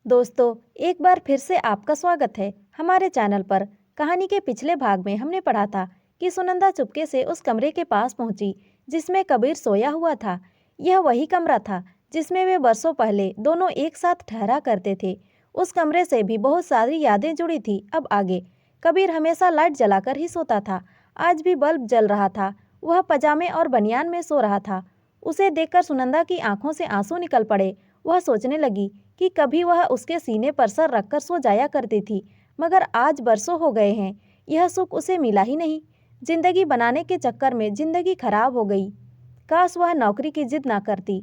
दोस्तों, एक बार फिर से आपका स्वागत है हमारे चैनल पर। कहानी के पिछले भाग में हमने पढ़ा था कि सुनंदा चुपके से उस कमरे के पास पहुंची जिसमें कबीर सोया हुआ था। यह वही कमरा था जिसमें वे बरसों पहले दोनों एक साथ ठहरा करते थे। उस कमरे से भी बहुत सारी यादें जुड़ी थी। अब आगे। कबीर हमेशा लाइट जलाकर ही सोता था। आज भी बल्ब जल रहा था। वह पजामे और बनियान में सो रहा था। उसे देखकर सुनंदा की आंखों से आंसू निकल पड़े। वह सोचने लगी कि कभी वह उसके सीने पर सर रखकर सो जाया करती थी, मगर आज बरसों हो गए हैं, यह सुख उसे मिला ही नहीं। जिंदगी बनाने के चक्कर में जिंदगी खराब हो गई। काश वह नौकरी की जिद ना करती।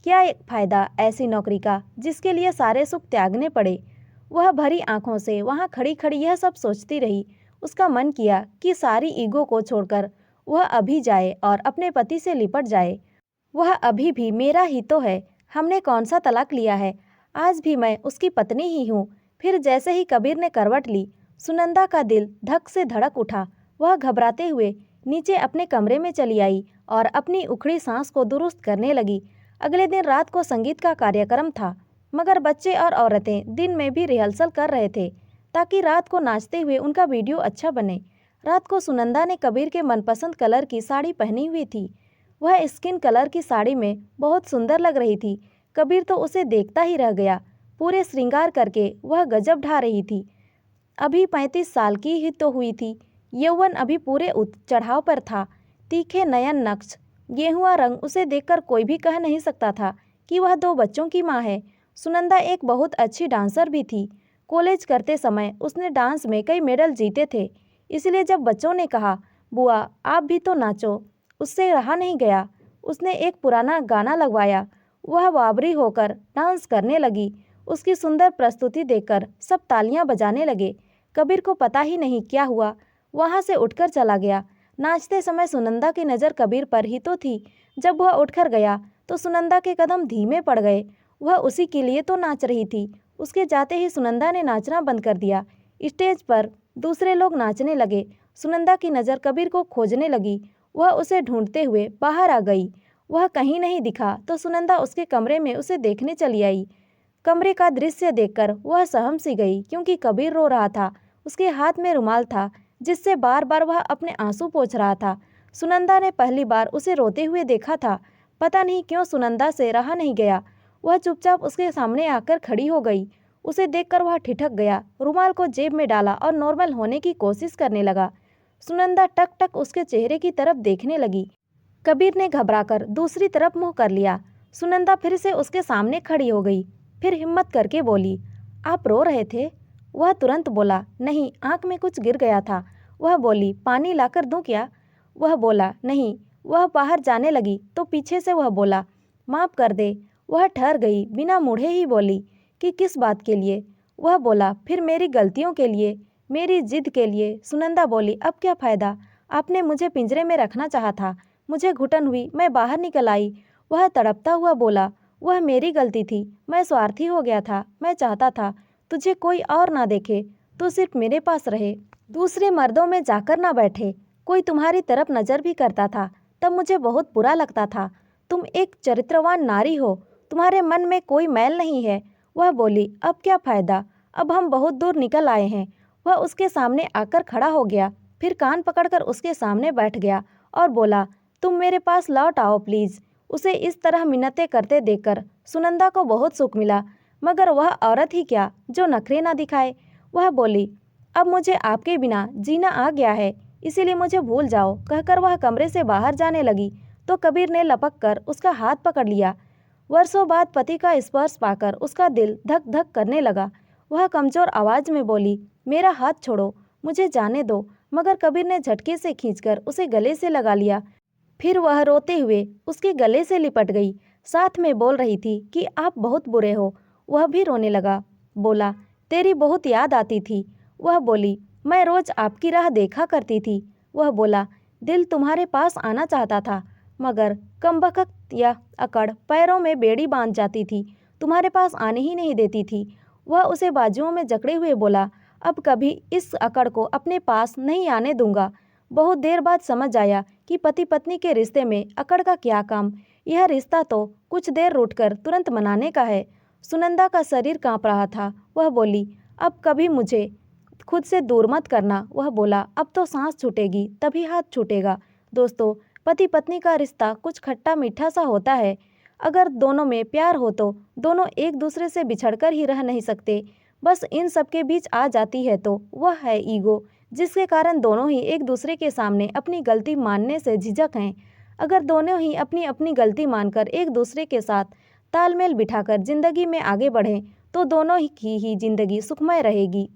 क्या एक फायदा ऐसी नौकरी का जिसके लिए सारे सुख त्यागने पड़े। वह भरी आंखों से वहां खड़ी खड़ी यह सब सोचती रही। उसका मन किया कि सारी ईगो को छोड़कर वह अभी जाए और अपने पति से लिपट जाए। वह अभी भी मेरा ही तो है। हमने कौन सा तलाक लिया है। आज भी मैं उसकी पत्नी ही हूँ। फिर जैसे ही कबीर ने करवट ली, सुनंदा का दिल धक से धड़क उठा। वह घबराते हुए नीचे अपने कमरे में चली आई और अपनी उखड़ी सांस को दुरुस्त करने लगी। अगले दिन रात को संगीत का कार्यक्रम था, मगर बच्चे और औरतें दिन में भी रिहर्सल कर रहे थे ताकि रात को नाचते हुए उनका वीडियो अच्छा बने। रात को सुनंदा ने कबीर के मनपसंद कलर की साड़ी पहनी हुई थी। वह स्किन कलर की साड़ी में बहुत सुंदर लग रही थी। कबीर तो उसे देखता ही रह गया। पूरे श्रृंगार करके वह गजब ढा रही थी। अभी 35 साल की ही तो हुई थी। यौवन अभी पूरे चढ़ाव पर था। तीखे नयन नक्श, गेहुआ रंग, उसे देखकर कोई भी कह नहीं सकता था कि वह 2 बच्चों की माँ है। सुनंदा एक बहुत अच्छी डांसर भी थी। कॉलेज करते समय उसने डांस में कई मेडल जीते थे। इसलिए जब बच्चों ने कहा, बुआ आप भी तो नाचो, उससे रहा नहीं गया। उसने एक पुराना गाना लगवाया। वह बावरी होकर डांस करने लगी। उसकी सुंदर प्रस्तुति देखकर सब तालियां बजाने लगे। कबीर को पता ही नहीं क्या हुआ, वहां से उठकर चला गया। नाचते समय सुनंदा की नज़र कबीर पर ही तो थी। जब वह उठकर गया तो सुनंदा के कदम धीमे पड़ गए। वह उसी के लिए तो नाच रही थी। उसके जाते ही सुनंदा ने नाचना बंद कर दिया। स्टेज पर दूसरे लोग नाचने लगे। सुनंदा की नज़र कबीर को खोजने लगी। वह उसे ढूंढते हुए बाहर आ गई। वह कहीं नहीं दिखा तो सुनंदा उसके कमरे में उसे देखने चली आई। कमरे का दृश्य देखकर वह सहम सी गई, क्योंकि कबीर रो रहा था। उसके हाथ में रुमाल था जिससे बार बार वह अपने आंसू पोंछ रहा था। सुनंदा ने पहली बार उसे रोते हुए देखा था। पता नहीं क्यों सुनंदा से रहा नहीं गया। वह चुपचाप उसके सामने आकर खड़ी हो गई। उसे देखकर वह ठिठक गया, रुमाल को जेब में डाला और नॉर्मल होने की कोशिश करने लगा। सुनंदा टक टक उसके चेहरे की तरफ देखने लगी। कबीर ने घबराकर दूसरी तरफ मुंह कर लिया। सुनंदा फिर से उसके सामने खड़ी हो गई। फिर हिम्मत करके बोली, आप रो रहे थे? वह तुरंत बोला, नहीं, आंख में कुछ गिर गया था। वह बोली, पानी लाकर दूं क्या? वह बोला, नहीं। वह बाहर जाने लगी तो पीछे से वह बोला, माफ़ कर दे। वह ठहर गई, बिना मुड़े ही बोली कि किस बात के लिए? वह बोला, फिर मेरी गलतियों के लिए, मेरी जिद के लिए। सुनंदा बोली, अब क्या फ़ायदा? आपने मुझे पिंजरे में रखना चाहा था। मुझे घुटन हुई, मैं बाहर निकल आई। वह तड़पता हुआ बोला, वह मेरी गलती थी। मैं स्वार्थी हो गया था। मैं चाहता था तुझे कोई और ना देखे, तू सिर्फ मेरे पास रहे, दूसरे मर्दों में जाकर ना बैठे। कोई तुम्हारी तरफ नज़र भी करता था तब मुझे बहुत बुरा लगता था। तुम एक चरित्रवान नारी हो, तुम्हारे मन में कोई मैल नहीं है। वह बोली, अब क्या फ़ायदा? अब हम बहुत दूर निकल आए हैं। वह उसके सामने आकर खड़ा हो गया, फिर कान पकड़कर उसके सामने बैठ गया और बोला, तुम मेरे पास लौट आओ प्लीज़। उसे इस तरह मिन्नतें करते देखकर सुनंदा को बहुत सुख मिला, मगर वह औरत ही क्या जो नखरे ना दिखाए। वह बोली, अब मुझे आपके बिना जीना आ गया है, इसीलिए मुझे भूल जाओ। कहकर वह कमरे से बाहर जाने लगी तो कबीर ने लपक कर उसका हाथ पकड़ लिया। वर्षों बाद पति का स्पर्श पाकर उसका दिल धक धक करने लगा। वह कमजोर आवाज़ में बोली, मेरा हाथ छोड़ो, मुझे जाने दो। मगर कबीर ने झटके से खींचकर उसे गले से लगा लिया। फिर वह रोते हुए उसके गले से लिपट गई, साथ में बोल रही थी कि आप बहुत बुरे हो। वह भी रोने लगा। बोला, तेरी बहुत याद आती थी। वह बोली, मैं रोज आपकी राह देखा करती थी। वह बोला, दिल तुम्हारे पास आना चाहता था, मगर कमबख्त या अकड़ पैरों में बेड़ी बांध जाती थी, तुम्हारे पास आने ही नहीं देती थी। वह उसे बाजुओं में जकड़े हुए बोला, अब कभी इस अकड़ को अपने पास नहीं आने दूंगा। बहुत देर बाद समझ आया कि पति पत्नी के रिश्ते में अकड़ का क्या काम। यह रिश्ता तो कुछ देर रूठकर तुरंत मनाने का है। सुनंदा का शरीर कांप रहा था। वह बोली, अब कभी मुझे खुद से दूर मत करना। वह बोला, अब तो सांस छूटेगी तभी हाथ छूटेगा। दोस्तों, पति पत्नी का रिश्ता कुछ खट्टा मीठा सा होता है। अगर दोनों में प्यार हो तो दोनों एक दूसरे से बिछड़कर ही रह नहीं सकते। बस इन सब के बीच आ जाती है तो वह है ईगो, जिसके कारण दोनों ही एक दूसरे के सामने अपनी गलती मानने से झिझक हैं। अगर दोनों ही अपनी अपनी गलती मानकर एक दूसरे के साथ तालमेल बिठाकर जिंदगी में आगे बढ़ें तो दोनों की ही जिंदगी सुखमय रहेगी।